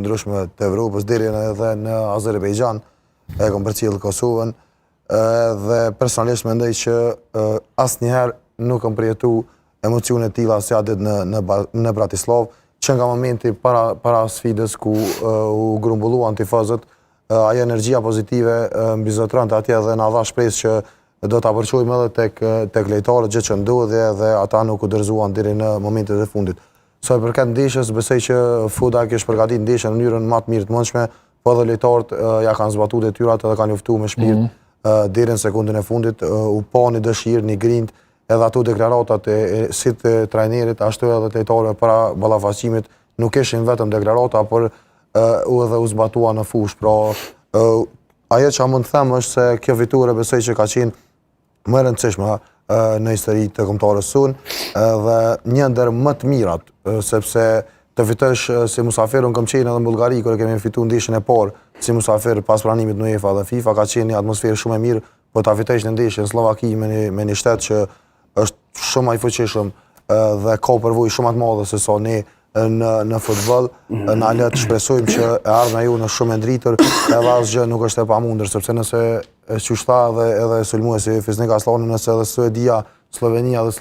ndryshme të Evropës, deri edhe në Azerbejxhan, e kom përcjellë Kosovën, dhe personalisht mendoj që asnjëherë nuk kam përjetu emocione të tilla si atë në Bratislavë, që nga momenti para sfidës ku u grumbulluan tifozët, ajo energjia pozitive mbi zotërante atje dhe na dha shpresë që do ta përçojmë edhe tek lojtarët, gjë që ndodhi dhe ata nuk u dorëzuan deri në momentet e fundit. Sa i përket ndeshjes, besoj që Foda kishte përgatitur ndeshjen në mënyrën më të mirë të mundshme, po edhe lojtarët ja kanë zbatuar detyrat edhe kanë luftuar me shpirt deri në sekondën e fundit, u pa një dëshirë, një grind, edhe ato deklaratat si të trajnerit, ashtu edhe të lojtarëve para ballafaqimit nuk ishin vetëm deklarata, por edhe u zbatua në fushë. Pra, ajo që mund të them është se kjo fitore besoj që ka qenë më e rëndësishme në histori të kombëtarës sonë dhe një ndër më të mirat, sepse të fitosh si musafir, unë kam qenë edhe në Bullgari kur kemi fituar ndeshjen e parë si musafir pas pranimit në UEFA dhe FIFA, ka qenë një atmosferë shumë e mirë, po ta fitosh në ndeshjen Slovaki me një shtet që është shumë më i fuqishëm dhe ka përvojë shumë më të madhe se sa ne në futboll, na le të shpresojmë që e ardhmja jonë është shumë e ndritër, edhe asgjë nuk është e pamundur, sepse nëse qysh tha edhe sulmuesi Fisnik Aslani, nëse edhe Suedia, Slovenia dhe